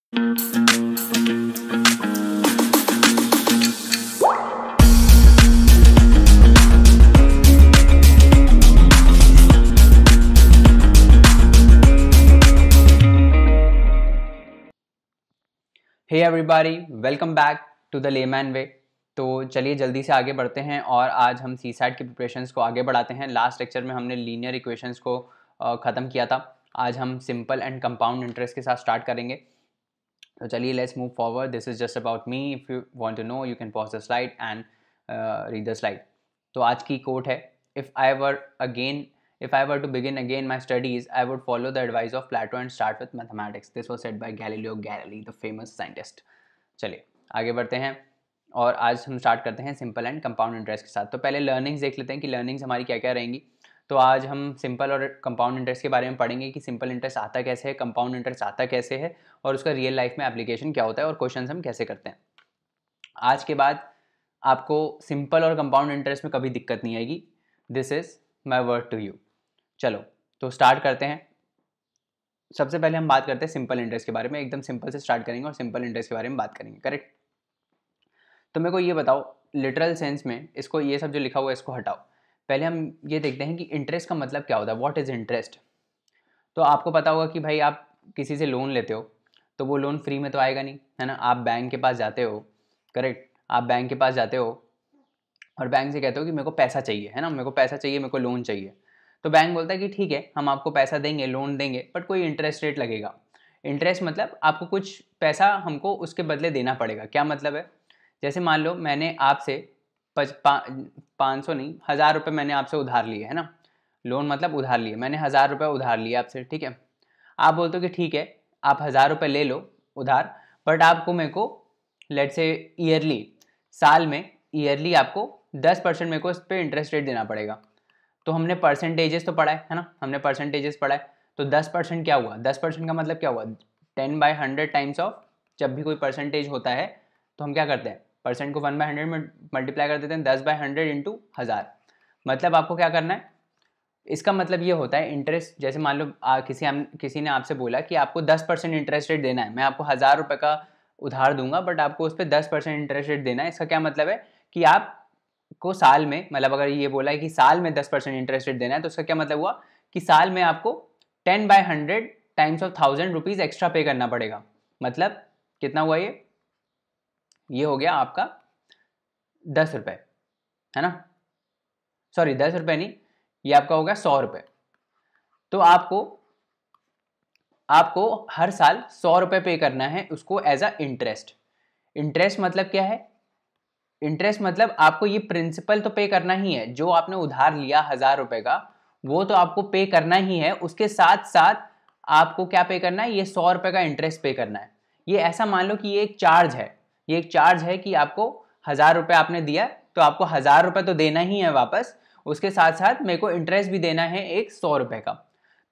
Hey everybody, welcome back to the layman way. तो चलिए जल्दी से आगे बढ़ते हैं और आज हम सीसैट की प्रिपरेशंस को आगे बढ़ाते हैं। लास्ट लेक्चर में हमने लीनियर इक्वेशंस को ख़त्म किया था। आज हम सिंपल एंड कंपाउंड इंटरेस्ट के साथ स्टार्ट करेंगे। तो चलिए let's move forward. This is just about me. If you want to know you can pause the slide and read the slide. तो आज की कोट है, if I were to begin again my studies, I would follow the advice of Plato and start with mathematics. This was said by Galileo Galilei, the famous scientist. चलिए आगे बढ़ते हैं और आज हम स्टार्ट करते हैं सिंपल एंड कंपाउंड इंटरेस्ट के साथ। तो पहले लर्निंग्स देख लेते हैं कि लर्निंग्स हमारी क्या क्या रहेंगी। तो आज हम सिंपल और कंपाउंड इंटरेस्ट के बारे में पढ़ेंगे कि सिंपल इंटरेस्ट आता कैसे है, कंपाउंड इंटरेस्ट आता कैसे है और उसका रियल लाइफ में एप्लीकेशन क्या होता है और क्वेश्चन हम कैसे करते हैं। आज के बाद आपको सिंपल और कंपाउंड इंटरेस्ट में कभी दिक्कत नहीं आएगी। This is my word to you. चलो तो स्टार्ट करते हैं। सबसे पहले हम बात करते हैं सिंपल इंटरेस्ट के बारे में। एकदम सिंपल से स्टार्ट करेंगे और सिंपल इंटरेस्ट के बारे में बात करेंगे, करेक्ट। तो मेरे को ये बताओ लिटरल सेंस में, इसको ये सब जो लिखा हुआ है इसको हटाओ। पहले हम ये देखते हैं कि इंटरेस्ट का मतलब क्या होता है। What is interest. तो आपको पता होगा कि भाई आप किसी से लोन लेते हो तो वो लोन फ्री में तो आएगा नहीं, है ना। आप बैंक के पास जाते हो, करेक्ट। आप बैंक के पास जाते हो और बैंक से कहते हो कि मेरे को पैसा चाहिए, है ना, मेरे को पैसा चाहिए, मेरे को लोन चाहिए। तो बैंक बोलता है कि ठीक है हम आपको पैसा देंगे, लोन देंगे, बट कोई इंटरेस्ट रेट लगेगा। इंटरेस्ट मतलब आपको कुछ पैसा हमको उसके बदले देना पड़ेगा। क्या मतलब है, जैसे मान लो मैंने आपसे 500 नहीं 1000 रुपये मैंने आपसे उधार लिए, है ना। लोन मतलब उधार लिए, मैंने 1000 रुपये उधार लिए आपसे, ठीक है। आप बोलते हो कि ठीक है आप 1000 रुपये ले लो उधार, बट आपको मेरे को लेट से ईयरली, साल में ईयरली आपको 10% मेरे को इस पर इंटरेस्ट रेट देना पड़ेगा। तो हमने परसेंटेजेस तो पढ़ा है ना, हमने परसेंटेजेस पढ़ा है। तो 10% क्या हुआ, 10% का मतलब क्या हुआ, 10/100 टाइम्स ऑफ। जब भी कोई परसेंटेज होता है तो हम क्या करते हैं, परसेंट को 1/100 में मल्टीप्लाई कर देते हैं, 10/100 इंटू 1000। मतलब आपको क्या करना है, इसका मतलब ये होता है इंटरेस्ट। जैसे मान लो किसी ने आपसे बोला कि आपको 10% इंटरेस्ट रेट देना है, मैं आपको 1000 रुपये का उधार दूंगा बट आपको उस पर 10% इंटरेस्ट रेट देना है। इसका क्या मतलब है कि आप को साल में, मतलब अगर ये बोला है कि साल में 10% इंटरेस्ट रेट देना है तो उसका क्या मतलब हुआ कि साल में आपको 10/100 टाइम्स ऑफ 1000 रुपीज़ एक्स्ट्रा पे करना पड़ेगा। मतलब कितना हुआ ये हो गया आपका 10 रुपये, है ना। सॉरी 10 रुपये नहीं, ये आपका हो गया 100 रुपये। तो आपको हर साल 100 रुपये पे करना है उसको एज अ इंटरेस्ट। इंटरेस्ट मतलब क्या है, इंटरेस्ट मतलब आपको ये प्रिंसिपल तो पे करना ही है। जो आपने उधार लिया 1000 रुपये का वो तो आपको पे करना ही है, उसके साथ साथ आपको क्या पे करना है, ये 100 रुपये का इंटरेस्ट पे करना है। ये ऐसा मान लो कि ये एक चार्ज है, ये एक चार्ज है कि आपको 1000 रुपये आपने दिया तो आपको 1000 रुपये तो देना ही है वापस, उसके साथ साथ मेरे को इंटरेस्ट भी देना है एक 100 रुपये का।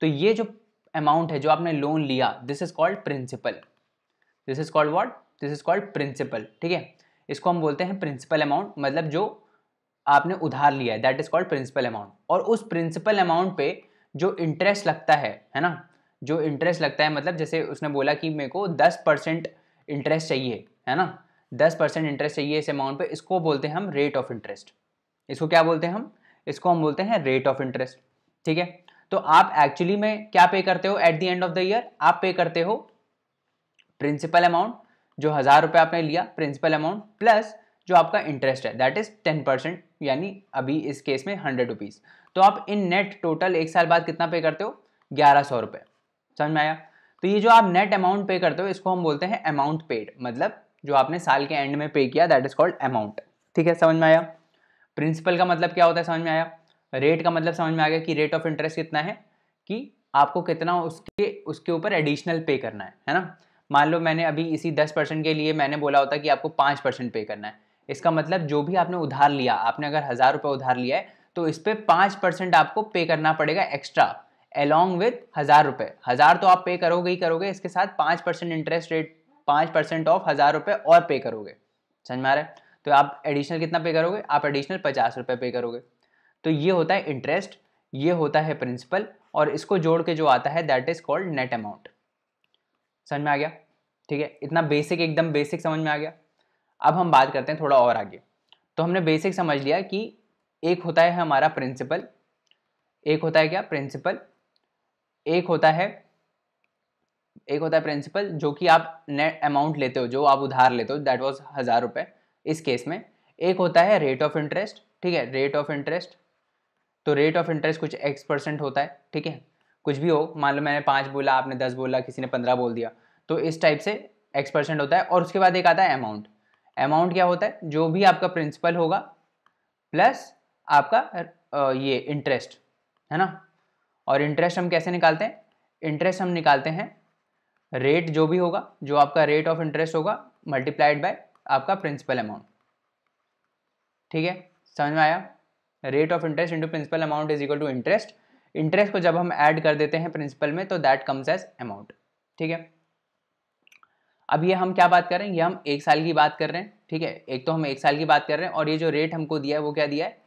तो ये जो अमाउंट है जो आपने लोन लिया, this is called principal. This is called what, this is called principal, ठीक है। इसको हम बोलते हैं प्रिंसिपल अमाउंट, मतलब जो आपने उधार लिया है that is called principal amount. और उस प्रिंसिपल अमाउंट पे जो इंटरेस्ट लगता है ना, जो इंटरेस्ट लगता है, मतलब जैसे उसने बोला कि मेरे को 10% इंटरेस्ट चाहिए, है ना, 10% इंटरेस्ट चाहिए इस अमाउंट पे, इसको बोलते हैं हम रेट ऑफ इंटरेस्ट। इसको क्या बोलते हैं हम, इसको हम बोलते हैं रेट ऑफ इंटरेस्ट, ठीक है। तो आप एक्चुअली में क्या पे करते हो eight the end of the year, आप पे करते हो प्रिंसिपल अमाउंट, जो 1000 रुपये आपने लिया प्रिंसिपल अमाउंट, प्लस जो आपका इंटरेस्ट है दैट इज 10%, यानी अभी इस केस में 100 रुपीज़। तो आप इन नेट टोटल एक साल बाद कितना पे करते हो, 1100 रुपये। समझ में आया। तो ये जो आप नेट अमाउंट पे करते हो इसको हम बोलते हैं अमाउंट पेड, मतलब जो आपने साल के एंड में पे किया दैट इज कॉल्ड अमाउंट, ठीक है। समझ में आया। प्रिंसिपल का मतलब क्या होता है, समझ में आया। रेट का मतलब समझ में आ गया कि रेट ऑफ इंटरेस्ट कितना है, कि आपको कितना उसके ऊपर एडिशनल पे करना है ना। मान लो मैंने अभी इसी 10% के लिए मैंने बोला होता कि आपको 5% पे करना है। इसका मतलब जो भी आपने उधार लिया, आपने अगर 1000 रुपये उधार लिया है तो इस पर 5% आपको पे करना पड़ेगा एक्स्ट्रा, अलॉन्ग विद 1000 रुपये। 1000 तो आप पे करोगे ही करोगे, इसके साथ 5% इंटरेस्ट रेट, 5% ऑफ 1000 रुपये और पे करोगे। समझ में आ रहा है। तो आप एडिशनल कितना पे करोगे, आप एडिशनल 50 रुपये पे करोगे। तो ये होता है इंटरेस्ट, ये होता है प्रिंसिपल, और इसको जोड़ के जो आता है that is called net amount. समझ में आ गया। ठीक है, इतना बेसिक, एकदम बेसिक समझ में आ गया। अब हम बात करते हैं थोड़ा और आगे। तो हमने बेसिक समझ लिया कि एक होता है हमारा प्रिंसिपल, एक होता है क्या प्रिंसिपल, एक होता है प्रिंसिपल जो कि आप नेट अमाउंट लेते हो, जो आप उधार लेते हो, दैट वाज 1000 रुपये इस केस में। एक होता है रेट ऑफ इंटरेस्ट, ठीक है, रेट ऑफ इंटरेस्ट। तो रेट ऑफ इंटरेस्ट कुछ x% होता है, ठीक है, कुछ भी हो, मान लो मैंने 5 बोला, आपने 10 बोला, किसी ने 15 बोल दिया, तो इस टाइप से x% होता है। और उसके बाद एक आता है अमाउंट। अमाउंट क्या होता है, जो भी आपका प्रिंसिपल होगा प्लस आपका ये इंटरेस्ट, है ना। और इंटरेस्ट हम कैसे निकालते हैं, इंटरेस्ट हम निकालते हैं रेट जो भी होगा, जो आपका रेट ऑफ इंटरेस्ट होगा मल्टीप्लाइड बाय आपका प्रिंसिपल अमाउंट, ठीक है, समझ में आया। Rate of interest into principal amount is equal to interest. Interest को जब हम ऐड कर देते हैं प्रिंसिपल में तो दैट कम्स एज अमाउंट, ठीक है। अब ये हम क्या बात कर रहे हैं, ये हम 1 साल की बात कर रहे हैं, ठीक है, एक तो हम 1 साल की बात कर रहे हैं। और ये जो रेट हमको दिया है वो क्या दिया है,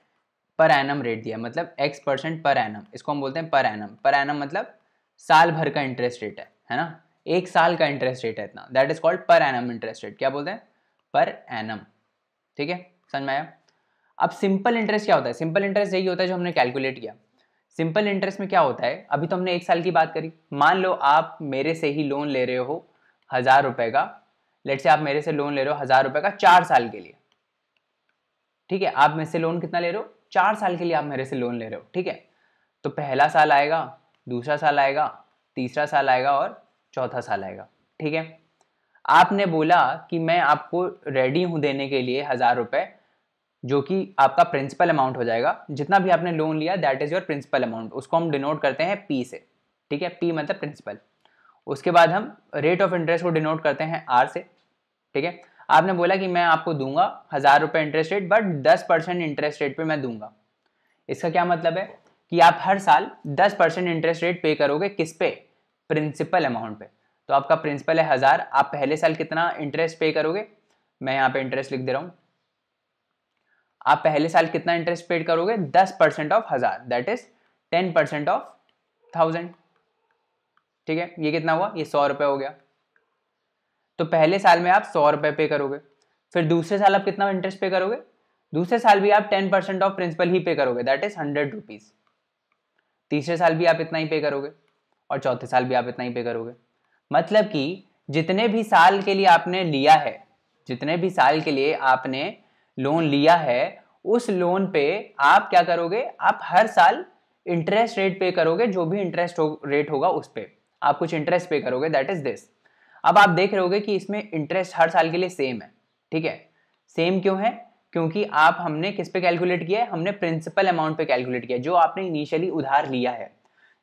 पर एनम रेट दिया है, मतलब x% पर एनम, इसको हम बोलते हैं पर एनम। पर एनम मतलब साल भर का इंटरेस्ट रेट है ना, 1 साल का इंटरेस्ट रेट है इतना, that is called per annum interest rate. क्या बोलते हैं, पर एनम, ठीक है, समझ में आया। अब सिंपल इंटरेस्ट क्या होता है, सिंपल इंटरेस्ट यही होता है जो हमने कैलकुलेट किया। सिंपल इंटरेस्ट में क्या होता है, अभी तो हमने 1 साल की बात करी, मान लो आप मेरे से ही लोन ले रहे हो 1000 रुपए का, लेट से आप मेरे से लोन ले रहे हो 1000 रुपए का 4 साल के लिए, ठीक है। आप मेरे से लोन कितना ले रहे हो, 4 साल के लिए आप मेरे से लोन ले रहे हो, ठीक है। तो पहला साल आएगा, दूसरा साल आएगा, तीसरा साल आएगा और चौथा साल आएगा, ठीक है। आपने बोला कि मैं आपको रेडी हूं देने के लिए 1000 रुपए, जो कि आपका प्रिंसिपल अमाउंट हो जाएगा, जितना भी आपने लोन लिया that is your principal amount, उसको हम डिनोट करते हैं P से, ठीक है, P मतलब प्रिंसिपल। उसके बाद हम रेट ऑफ इंटरेस्ट को डिनोट करते हैं R से, ठीक है। आपने बोला कि मैं आपको दूंगा 1000 रुपये interest rate, but 10% interest rate पे मैं दूंगा। इसका क्या मतलब है कि आप हर साल 10% इंटरेस्ट रेट पे करोगे, किस पे, प्रिंसिपल अमाउंट पे। तो आपका प्रिंसिपल है 1000, आप पहले साल कितना इंटरेस्ट पे करोगे, मैं यहाँ पे इंटरेस्ट लिख दे रहा हूँ, आप पहले साल कितना इंटरेस्ट पेड करोगे, 10% ऑफ 1000, दैट इज 10% ऑफ 1000, ठीक है। ये कितना हुआ, ये 100 रुपए हो गया। तो पहले साल में आप 100 रुपए पे करोगे, फिर दूसरे साल आप कितना इंटरेस्ट पे करोगे, दूसरे साल भी आप 10% ऑफ प्रिंसिपल ही पे करोगे, दैट इज 100 रुपीज। तीसरे साल भी आप इतना ही पे करोगे और चौथे साल भी आप इतना ही पे करोगे। मतलब कि जितने भी साल के लिए आपने लिया है, जितने भी साल के लिए आपने लोन लिया है, उस लोन पे आप क्या करोगे, आप हर साल इंटरेस्ट रेट पे करोगे, जो भी इंटरेस्ट रेट होगा उस पे आप कुछ इंटरेस्ट पे करोगे, दैट इज दिस। अब आप देख रहे होगे कि इसमें इंटरेस्ट हर साल के लिए सेम है, ठीक है। सेम क्यों है, क्योंकि आप हमने किस पे कैलकुलेट किया है, हमने प्रिंसिपल अमाउंट पे कैलकुलेट किया, जो आपने इनिशियली उधार लिया है,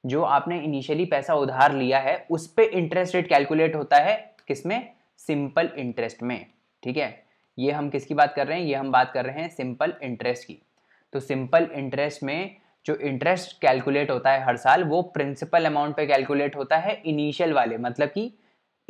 जो आपने इनिशियली पैसा उधार लिया है उस पे इंटरेस्ट रेट कैलकुलेट होता है, किसमें, सिंपल इंटरेस्ट में, ठीक है। ये हम किसकी बात कर रहे हैं, ये हम बात कर रहे हैं सिंपल इंटरेस्ट की। तो सिंपल इंटरेस्ट में जो इंटरेस्ट कैलकुलेट होता है हर साल, वो प्रिंसिपल अमाउंट पे कैलकुलेट होता है, इनिशियल वाले, मतलब कि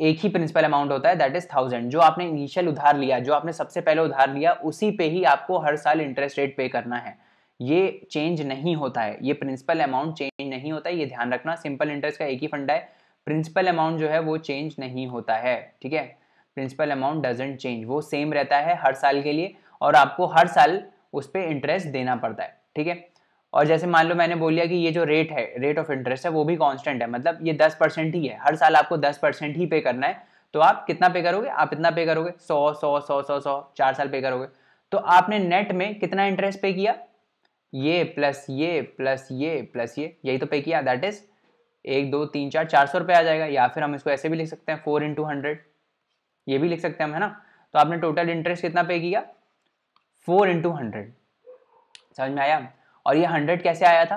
एक ही प्रिंसिपल अमाउंट होता है, दैट इज 1000, जो आपने इनिशियल उधार लिया, जो आपने सबसे पहले उधार लिया, उसी पे ही आपको हर साल इंटरेस्ट रेट पे करना है। ये चेंज नहीं होता है, ये प्रिंसिपल अमाउंट चेंज नहीं होता है, ये ध्यान रखना। सिंपल इंटरेस्ट का एक ही फंडा है, प्रिंसिपल अमाउंट जो है वो चेंज नहीं होता है, ठीक है। प्रिंसिपल अमाउंट डजंट चेंज, वो सेम रहता है हर साल के लिए, और आपको हर साल उस पर इंटरेस्ट देना पड़ता है, ठीक है। और जैसे मान लो मैंने बोल दिया कि ये जो रेट है, रेट ऑफ इंटरेस्ट है, वो भी कांस्टेंट है, मतलब ये 10% ही है, हर साल आपको 10% ही पे करना है। तो आप कितना पे करोगे, आप इतना पे करोगे, 100 4 साल पे करोगे। तो आपने नेट में कितना इंटरेस्ट पे किया, ये प्लस ये प्लस ये प्लस ये, यही तो पे किया, दैट इज 1 2 3 4 400 रुपये आ जाएगा। या फिर हम इसको ऐसे भी लिख सकते हैं 4 × 100, ये भी लिख सकते हैं हम, है ना। तो आपने टोटल इंटरेस्ट कितना पे किया, 4 × 100, समझ में आया। और ये 100 कैसे आया था,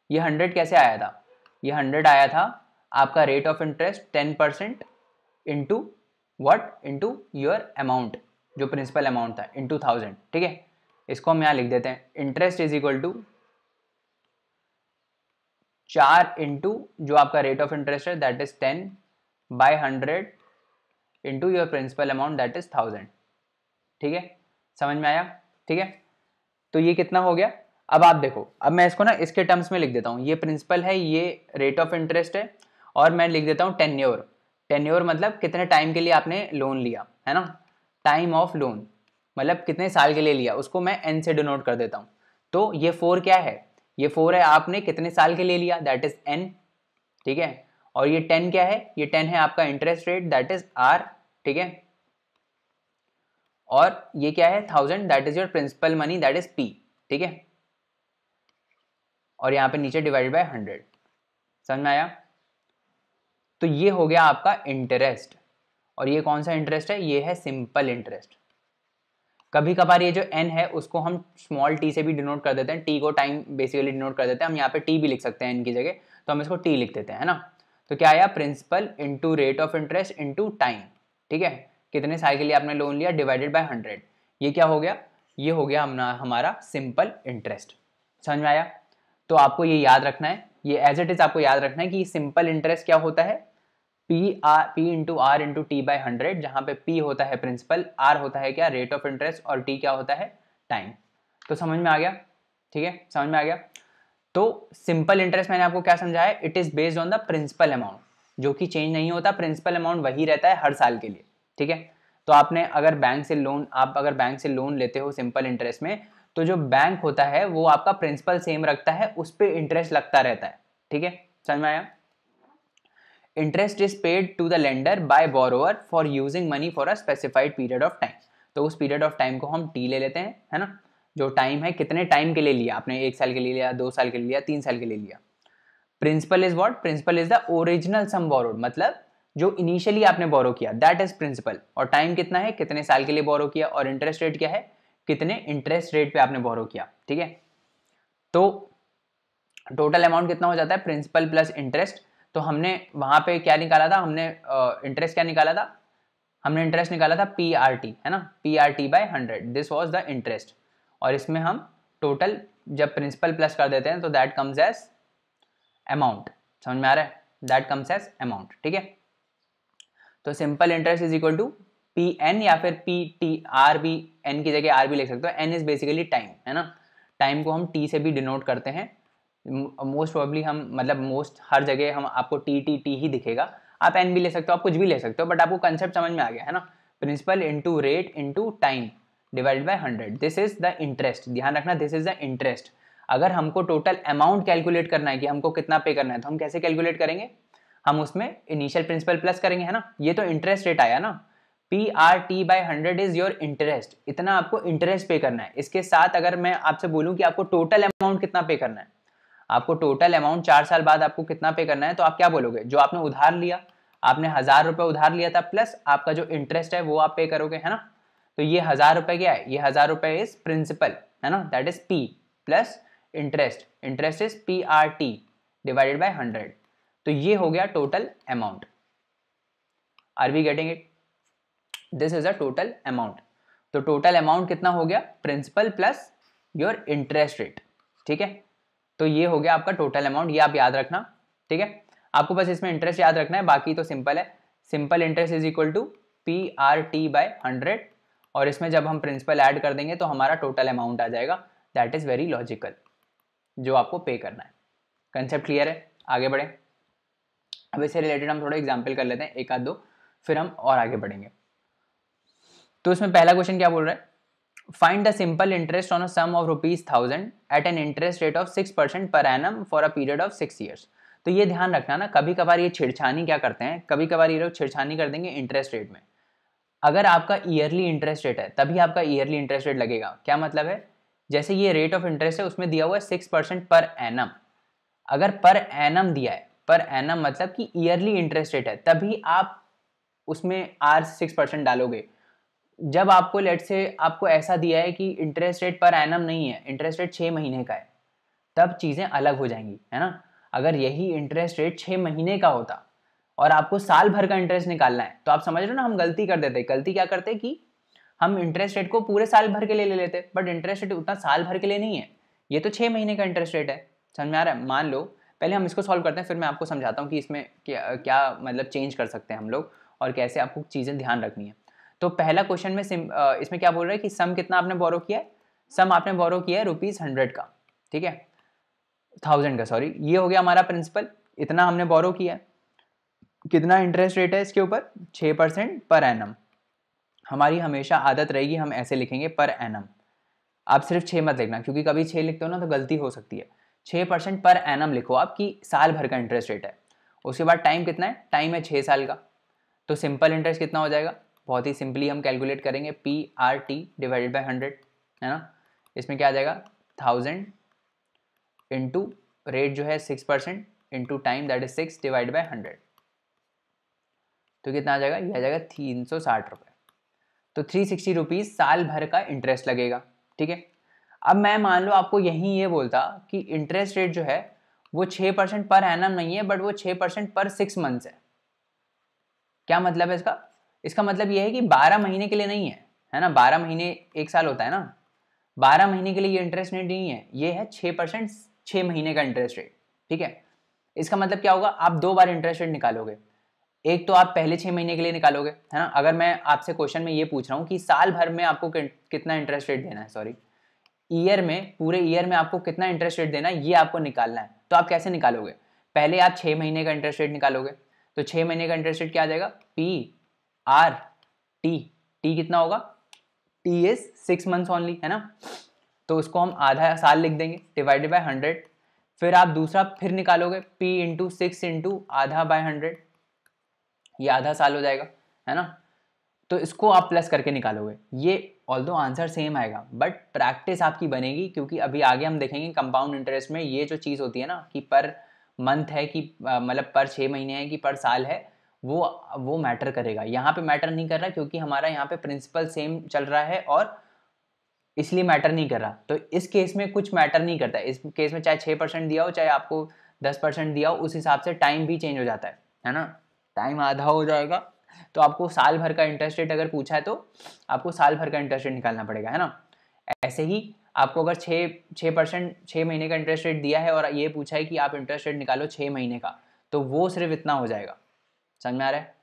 ये 100 कैसे आया था, ये 100 आया था आपका rate of interest 10% into what, into your amount, जो प्रिंसिपल अमाउंट था, इंटू 1000, ठीक है। इसको हम यहाँ लिख देते हैं, interest is equal to 4 into जो आपका रेट ऑफ इंटरेस्ट है, that is 10/100 into your principal amount, that is 1000, ठीक है, समझ में आया, ठीक है। तो ये कितना हो गया। अब आप देखो, अब मैं इसको ना इसके टर्म्स में लिख देता हूँ, ये प्रिंसिपल है, ये रेट ऑफ इंटरेस्ट है, और मैं लिख देता हूँ टेन्योर। टेन्योर मतलब कितने टाइम के लिए आपने लोन लिया, है ना। टाइम ऑफ लोन मतलब कितने साल के लिए लिया, उसको मैं एन से डिनोट कर देता हूँ। तो ये 4 क्या है, ये 4 है आपने कितने साल के लिए लिया, दैट इज एन, ठीक है। और ये 10 क्या है, ये 10 है आपका interest rate, that is R, ठीक है। और ये क्या है 1000, that is your principal money, that is P, ठीक है। और यहाँ पे नीचे डिवाइडेड बाय 100, समझ में आया। तो ये हो गया आपका इंटरेस्ट। और ये कौन सा इंटरेस्ट है, ये है सिंपल इंटरेस्ट। कभी कभार ये जो n है उसको हम स्मॉल t से भी डिनोट कर देते हैं, t को टाइम बेसिकली डिनोट कर देते हैं, हम यहाँ पे t भी लिख सकते हैं n की जगह, तो हम इसको t लिख देते हैं, है ना। तो क्या आया, principal into rate of interest into time, ठीक है। कितने साल के लिए आपने लोन लिया डिवाइडेड बाय 100, ये क्या हो गया, ये हो गया हमारा सिंपल इंटरेस्ट। समझ में आया। तो आपको ये याद रखना है, ये एज इट इज आपको याद रखना है कि सिंपल इंटरेस्ट क्या होता है, P into R into T by 100, जहाँ पे P होता है प्रिंसिपल, R होता है क्या, रेट ऑफ इंटरेस्ट, और T क्या होता है, टाइम। तो समझ में आ गया, ठीक है, समझ में आ गया। तो सिंपल इंटरेस्ट मैंने आपको क्या समझाया, it is based on the principal amount, जो कि चेंज नहीं होता, प्रिंसिपल अमाउंट वही रहता है हर साल के लिए, ठीक है। तो आपने अगर बैंक से लोन, आप अगर बैंक से लोन लेते हो सिंपल इंटरेस्ट में, तो जो बैंक होता है वो आपका प्रिंसिपल सेम रखता है, उस पर इंटरेस्ट लगता रहता है, ठीक है, समझ में आया। Interest is paid to the lender by borrower for using money for a specified period of time. तो उस पीरियड ऑफ टाइम को हम टी ले लेते हैं, है ना। जो टाइम है कितने टाइम के लिए लिया आपने, 1 साल के लिए लिया, 2 साल के लिए लिया, 3 साल के लिए लिया। Principal is what, principal is the original sum borrowed, मतलब जो इनिशियली आपने बोरो किया, दैट इज प्रिंसिपल। और टाइम कितना है, कितने साल के लिए बोरो किया, और इंटरेस्ट रेट क्या है, कितने इंटरेस्ट रेट पे आपने बोरो किया, ठीक है। तो टोटल अमाउंट कितना हो जाता है, प्रिंसिपल प्लस इंटरेस्ट। तो हमने वहां पे क्या निकाला था, हमने इंटरेस्ट क्या निकाला था, हमने इंटरेस्ट निकाला था PRT, है ना, PRT by 100, this was the interest. और इसमें हम टोटल जब प्रिंसिपल प्लस कर देते हैं तो दैट कम्स एज अमाउंट, समझ में आ रहा है, दैट कम्स एज अमाउंट, ठीक है। तो simple interest is equal to PN, या फिर PTR भी, N की जगह R भी लिख सकते हो, N इज बेसिकली टाइम, है ना। टाइम को हम T से भी डिनोट करते हैं, मोस्ट प्रोबेबली हम, मतलब मोस्ट हर जगह हम आपको टी ही दिखेगा, आप एन भी ले सकते हो, आप कुछ भी ले सकते हो, बट आपको कंसेप्ट समझ में आ गया, है ना। Principal into rate into time divided by 100, this is the interest, ध्यान रखना, दिस इज द इंटरेस्ट। अगर हमको टोटल अमाउंट कैलकुलेट करना है कि हमको कितना पे करना है, तो हम कैसे कैलकुलेट करेंगे, हम उसमें इनिशियल प्रिंसिपल प्लस करेंगे, है ना। ये तो इंटरेस्ट रेट आया ना, PRT by 100 is your interest, इतना आपको इंटरेस्ट पे करना है। इसके साथ अगर मैं आपसे बोलूं कि आपको टोटल अमाउंट कितना पे करना है, आपको टोटल अमाउंट 4 साल बाद आपको कितना पे करना है, तो आप क्या बोलोगे, जो आपने उधार लिया, आपने 1000 रुपए उधार लिया था, प्लस आपका जो इंटरेस्ट है वो आप पे करोगे, है ना। तो ये 1000 रुपए क्या है, ये 1000 रुपए इज प्रिंसिपल, है ना, that is P plus interest, interest is PRT divided by 100। तो ये हो गया total amount. Are we getting it, this is a total amount. तो टोटल अमाउंट कितना हो गया, principal plus your interest rate, ठीक है। तो ये हो गया आपका टोटल अमाउंट, ये आप याद रखना, ठीक है। आपको बस इसमें इंटरेस्ट याद रखना है, बाकी तो सिंपल है। Simple interest is equal to PRT by 100, और इसमें जब हम प्रिंसिपल ऐड कर देंगे तो हमारा टोटल अमाउंट आ जाएगा, दैट इज वेरी लॉजिकल, जो आपको पे करना है। कंसेप्ट क्लियर है, आगे बढ़े। अब इससे रिलेटेड हम थोड़ा एग्जाम्पल कर लेते हैं, एक आध दो, फिर हम और आगे बढ़ेंगे। तो इसमें पहला क्वेश्चन क्या बोल रहा है, find the simple interest on a sum of ₹1000 at an interest rate of 6% per annum for a period of 6 years. तो ये ध्यान रखना ना, कभी कभार ये छेड़छानी क्या करते हैं, कभी कभार ये लोग छेड़छानी कर देंगे इंटरेस्ट रेट में। अगर आपका ईयरली इंटरेस्ट रेट है तभी आपका ईयरली इंटरेस्ट रेट लगेगा। क्या मतलब है, जैसे ये रेट ऑफ इंटरेस्ट है उसमें दिया हुआ है 6% पर एनम, अगर पर एनम दिया है, पर एनम मतलब कि ईयरली इंटरेस्ट रेट है, तभी आप उसमें R 6% डालोगे। जब आपको लेट से आपको ऐसा दिया है कि इंटरेस्ट रेट पर एनम नहीं है, इंटरेस्ट रेट 6 महीने का है, तब चीज़ें अलग हो जाएंगी, है ना। अगर यही इंटरेस्ट रेट 6 महीने का होता और आपको साल भर का इंटरेस्ट निकालना है, तो आप समझ रहे हो ना, हम गलती कर देते, गलती क्या करते कि हम इंटरेस्ट रेट को पूरे साल भर के लिए ले लेते, बट इंटरेस्ट रेट उतना साल भर के लिए नहीं है, ये तो 6 महीने का इंटरेस्ट रेट है। समझ में आ रहा है। मान लो पहले हम इसको सॉल्व करते हैं, फिर मैं आपको समझाता हूँ कि इसमें क्या क्या मतलब चेंज कर सकते हैं हम लोग, और कैसे आपको चीज़ें ध्यान रखनी है। तो पहला क्वेश्चन में इसमें क्या बोल रहा है कि सम कितना आपने बोरो किया है, सम आपने बोरो किया है ₹100 का, ठीक है, 1000 का, सॉरी, ये हो गया हमारा प्रिंसिपल, इतना हमने बोरो किया है, कितना इंटरेस्ट रेट है इसके ऊपर, 6% पर एनम। हमारी हमेशा आदत रहेगी हम ऐसे लिखेंगे पर एनम। आप सिर्फ 6 मत लिखना, क्योंकि कभी 6 लिखते हो ना तो गलती हो सकती है। 6% पर एनम लिखो आप कि साल भर का इंटरेस्ट रेट है। उसके बाद टाइम कितना है, टाइम है 6 साल का। तो सिंपल इंटरेस्ट कितना हो जाएगा, बहुत ही सिंपली हम कैलकुलेट करेंगे, PRT डिवाइडेड बाई 100, है ना। इसमें क्या आ जाएगा, 1000 इंटू रेट जो है 6% into time that is 6 divide by 100। तो कितना आ जाएगा, ये आ जाएगा 360 रुपये। तो 360 रुपीज़ साल भर का इंटरेस्ट लगेगा, ठीक है। अब मैं मान लो आपको यहीं ये बोलता कि इंटरेस्ट रेट जो है वो 6% पर एनम नहीं है, बट वो 6% पर 6 मंथ्स है। क्या मतलब है इसका, इसका मतलब ये है कि 12 महीने के लिए नहीं है ना। 12 महीने 1 साल होता है ना, 12 महीने के लिए ये इंटरेस्ट रेट नहीं है, ये है 6% 6 महीने का इंटरेस्ट रेट, ठीक है। इसका मतलब क्या होगा, आप 2 बार इंटरेस्ट रेट निकालोगे। एक तो आप पहले 6 महीने के लिए निकालोगे, है ना। अगर मैं आपसे क्वेश्चन में ये पूछ रहा हूँ कि साल भर में आपको कितना इंटरेस्ट रेट देना है, सॉरी ईयर में, पूरे ईयर में आपको कितना इंटरेस्ट रेट देना है, ये आपको निकालना है। तो आप कैसे निकालोगे, पहले आप 6 महीने का इंटरेस्ट रेट निकालोगे। तो 6 महीने का इंटरेस्ट रेट क्या आ जाएगा, PRT। टी कितना होगा, T इज 6 मंथ्स ओनली, है ना। तो उसको हम आधा साल लिख देंगे डिवाइडेड बाय 100। फिर आप दूसरा फिर निकालोगे, P इंटू 6 इंटू आधा बाय 100, ये आधा साल हो जाएगा, है ना। तो इसको आप प्लस करके निकालोगे। ये ऑल्दो आंसर सेम आएगा, बट प्रैक्टिस आपकी बनेगी, क्योंकि अभी आगे हम देखेंगे कंपाउंड इंटरेस्ट में ये जो चीज़ होती है ना कि पर मंथ है कि मतलब पर 6 महीने है कि पर साल है, वो मैटर करेगा। यहाँ पे मैटर नहीं कर रहा, क्योंकि हमारा यहाँ पे प्रिंसिपल सेम चल रहा है और इसलिए मैटर नहीं कर रहा। तो इस केस में कुछ मैटर नहीं करता है। इस केस में चाहे 6% दिया हो, चाहे आपको 10% दिया हो, उस हिसाब से टाइम भी चेंज हो जाता है ना। टाइम आधा हो जाएगा, तो आपको साल भर का इंटरेस्ट रेट अगर पूछा है तो आपको साल भर का इंटरेस्ट रेट निकालना पड़ेगा, है ना। ऐसे ही आपको अगर 6% 6 महीने का इंटरेस्ट रेट दिया है और ये पूछा है कि आप इंटरेस्ट रेट निकालो 6 महीने का, तो वो सिर्फ इतना हो जाएगा। समझ में आ रहा है।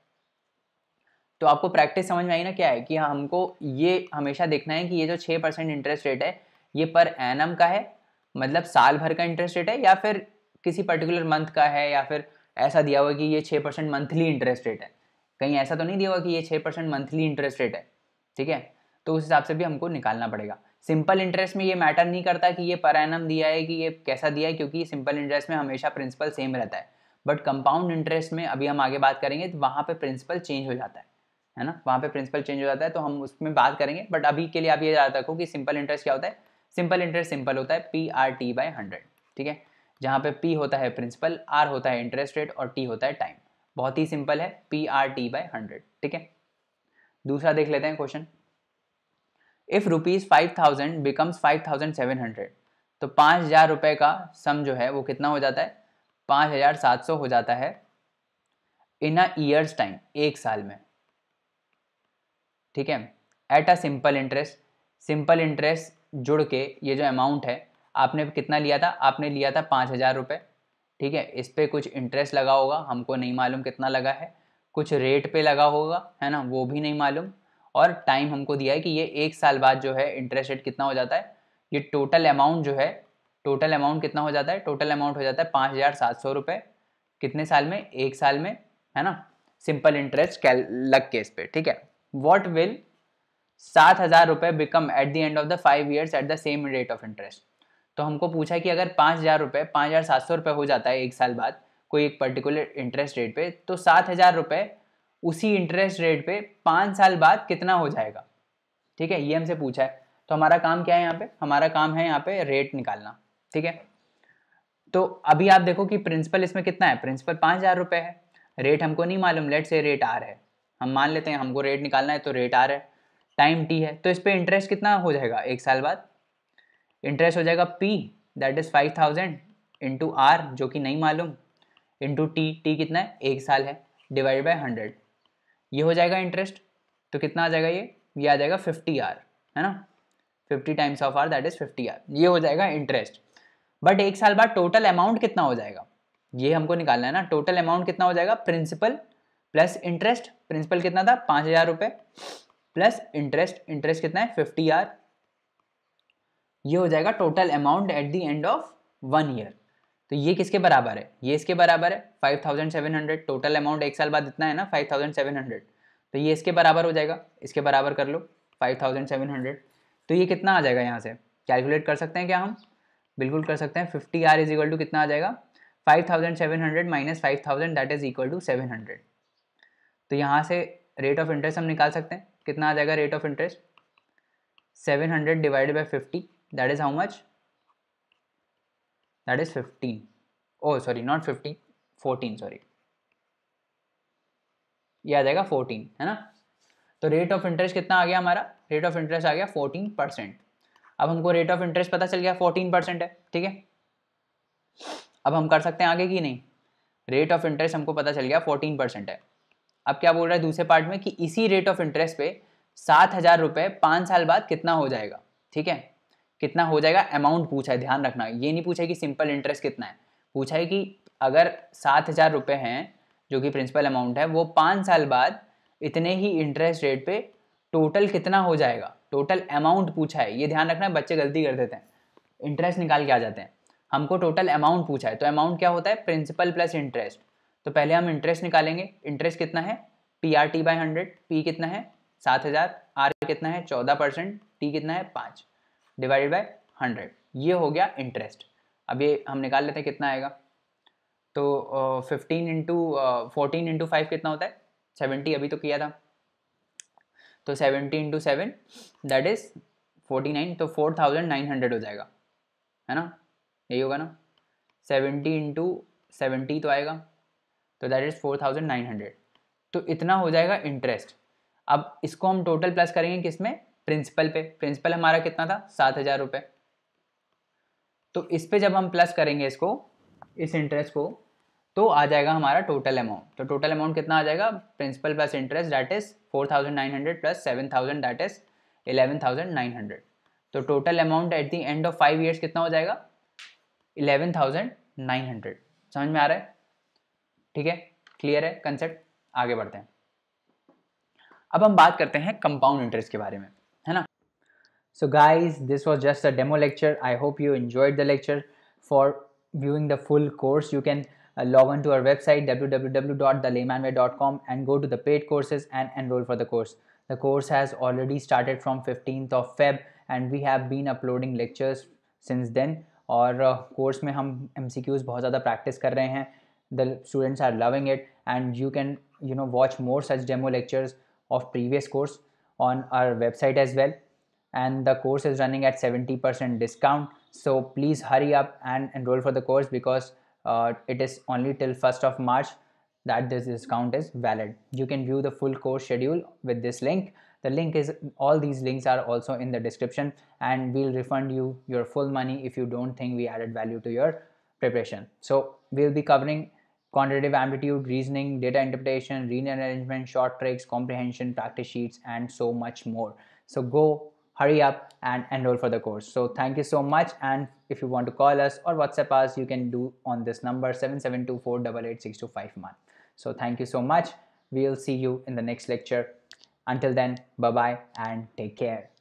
तो आपको प्रैक्टिस समझ में आई ना क्या है कि हमको ये हमेशा देखना है कि ये जो 6% इंटरेस्ट रेट है ये पर एनम का है, मतलब साल भर का इंटरेस्ट रेट है, या फिर किसी पर्टिकुलर मंथ का है, या फिर ऐसा दिया हुआ कि ये 6% मंथली इंटरेस्ट रेट है। कहीं ऐसा तो नहीं दिया हुआ कि ये 6% मंथली इंटरेस्ट रेट है, ठीक है। तो उस हिसाब से भी हमको निकालना पड़ेगा। सिंपल इंटरेस्ट में ये मैटर नहीं करता कि ये पर एनम दिया है कि ये कैसा दिया है, क्योंकि सिंपल इंटरेस्ट में हमेशा प्रिंसिपल सेम रहता है। बट कंपाउंड इंटरेस्ट में अभी हम आगे बात करेंगे, तो वहाँ पे प्रिंसिपल चेंज हो जाता है ना, वहाँ पे प्रिंसिपल चेंज हो जाता है, तो हम उसमें बात करेंगे। बट अभी के लिए आप ये याद रखो कि सिंपल इंटरेस्ट क्या होता है, सिंपल इंटरेस्ट सिंपल होता है PRT बाई 100, ठीक है। जहाँ पे P होता है प्रिंसिपल, R होता है इंटरेस्ट रेट और T होता है टाइम। बहुत ही सिंपल है, PRT बाई 100, ठीक है। दूसरा देख लेते हैं क्वेश्चन। इफ ₹5000 बिकम्स 5700, तो 5000 रुपये का सम जो है वो कितना हो जाता है, 5700 हो जाता है इन अ ईयर्स टाइम, 1 साल में, ठीक है। At a simple interest, simple interest जुड़ के ये जो अमाउंट है आपने कितना लिया था, आपने लिया था 5000 रुपये, ठीक है। इस पर कुछ इंटरेस्ट लगा होगा, हमको नहीं मालूम कितना लगा है, कुछ रेट पे लगा होगा, है ना, वो भी नहीं मालूम। और टाइम हमको दिया है कि ये 1 साल बाद जो है इंटरेस्ट रेट कितना हो जाता है। ये टोटल अमाउंट जो है, टोटल अमाउंट कितना हो जाता है, टोटल अमाउंट हो जाता है 5700 रुपये। कितने साल में, 1 साल में, है ना। सिंपल इंटरेस्ट लग के इस पे, ठीक है। वॉट विल 7000 रुपये become eight the end of the 5 years at the same rate of interest. तो हमको पूछा कि अगर 5000 रुपये 5700 रुपये हो जाता है 1 साल बाद कोई एक पर्टिकुलर इंटरेस्ट रेट पे, तो 7000 रुपये उसी इंटरेस्ट रेट पे 5 साल बाद कितना हो जाएगा, ठीक है। ये हमसे पूछा है। तो हमारा काम क्या है यहाँ पे, हमारा काम है यहाँ पे रेट निकालना, ठीक है। तो अभी आप देखो कि प्रिंसिपल इसमें कितना है, प्रिंसिपल 5000 रुपये है, रेट हमको नहीं मालूम, लेट से रेट आर है, हम मान लेते हैं हमको रेट निकालना है तो रेट आर है, टाइम टी है, तो इस पर इंटरेस्ट कितना हो जाएगा 1 साल बाद, इंटरेस्ट हो जाएगा P that is 5000 into R जो कि नहीं मालूम, इंटू टी कितना है 1 साल है, डिवाइड बाई 100, ये हो जाएगा इंटरेस्ट। तो कितना आ जाएगा ये आ जाएगा 50R, है ना, 50 times of R that is 50R, ये हो जाएगा इंटरेस्ट। बट 1 साल बाद टोटल अमाउंट कितना हो जाएगा, ये हमको निकालना है ना। टोटल अमाउंट कितना हो जाएगा, प्रिंसिपल प्लस इंटरेस्ट, प्रिंसिपल कितना था 5000 रुपये, प्लस इंटरेस्ट, इंटरेस्ट कितना है 50R, ये हो जाएगा total amount at the end of 1 year. तो ये किसके बराबर है, ये इसके बराबर है 5700, टोटल अमाउंट एक साल बाद इतना है ना 5700, तो ये इसके बराबर हो जाएगा, इसके बराबर कर लो 5700। तो ये कितना आ जाएगा, यहाँ से कैलकुलेट कर सकते हैं क्या हम, बिल्कुल कर सकते हैं। 50R इज इक्वल टू कितना आ जाएगा, 5700 minus 5000 that is equal to 700। तो यहाँ से रेट ऑफ इंटरेस्ट हम निकाल सकते हैं, कितना आ जाएगा rate of interest, 700 divided by 50 that is how much, that is 15, oh sorry not 50, 14 sorry, ये आ जाएगा 14 है ना। तो रेट ऑफ इंटरेस्ट कितना आ गया हमारा, रेट ऑफ इंटरेस्ट आ गया 14%। अब हमको रेट ऑफ इंटरेस्ट पता चल गया 14% है, ठीक है। अब हम कर सकते हैं आगे की नहीं, रेट ऑफ इंटरेस्ट हमको पता चल गया 14% है। अब क्या बोल रहा है दूसरे पार्ट में कि इसी रेट ऑफ इंटरेस्ट पे 7000 रुपये 5 साल बाद कितना हो जाएगा, ठीक है, कितना हो जाएगा अमाउंट पूछा है, ध्यान रखना, ये नहीं पूछा है कि सिंपल इंटरेस्ट कितना है, पूछा है कि अगर 7000 रुपये हैं जो कि प्रिंसिपल अमाउंट है, वो 5 साल बाद इतने ही इंटरेस्ट रेट पे टोटल कितना हो जाएगा, टोटल अमाउंट पूछा है। ये ध्यान रखना है, बच्चे गलती कर देते हैं, इंटरेस्ट निकाल के आ जाते हैं, हमको टोटल अमाउंट पूछा है। तो अमाउंट क्या होता है, प्रिंसिपल प्लस इंटरेस्ट। तो पहले हम इंटरेस्ट निकालेंगे, इंटरेस्ट कितना है PRT बाई 100, पी कितना है 7000, आर कितना है 14%, टी कितना है 5 डिवाइडेड बाई 100, ये हो गया इंटरेस्ट। अब ये हम निकाल लेते हैं कितना आएगा, तो 15 इंटू 14 इंटू 5 कितना होता है 70, अभी तो किया था, तो 70 इंटू 7 दैट इज 49, तो 4900 हो जाएगा, है ना, यही होगा ना, 70 इंटू 70 तो आएगा, तो दैट इज 4900, तो इतना हो जाएगा इंटरेस्ट। अब इसको हम टोटल प्लस करेंगे किसमें, प्रिंसिपल पे, प्रिंसिपल हमारा कितना था 7000 रुपये, तो इस पे जब हम प्लस करेंगे इसको, इस इंटरेस्ट को, तो आ जाएगा हमारा टोटल अमाउंट। तो टोटल अमाउंट कितना आ जाएगा, principal plus interest that is 4900 plus 7000 that is 11900। तो total amount at the end of 5 years कितना हो जाएगा 11900। समझ में आ रहा है, ठीक है, क्लियर है कंसेप्ट, आगे बढ़ते हैं। अब हम बात करते हैं कंपाउंड इंटरेस्ट के बारे में, है ना। So guys, this was just a demo lecture. I hope you enjoyed the lecture. For viewing the full course, you can log on to our website www.thelaymanway.com and go to the paid courses and enroll for the course. The course has already started from 15th of Feb and we have been uploading lectures since then. और course में हम MCQs बहुत ज़्यादा practice कर रहे हैं. The students are loving it and you can watch more such demo lectures of previous course on our website as well. And the course is running at 70% discount, so please hurry up and enroll for the course because it is only till 1st of March that this discount is valid. You can view the full course schedule with this link. The link is, all these links are also in the description, and we'll refund you your full money if you don't think we added value to your preparation. So we'll be covering quantitative aptitude, reasoning, data interpretation, linear arrangement, short tricks, comprehension, practice sheets, and so much more. So go, hurry up and enroll for the course. So thank you so much, and if you want to call us or WhatsApp us, you can do on this number 7724886251. So thank you so much. We'll see you in the next lecture. Until then, bye bye and take care.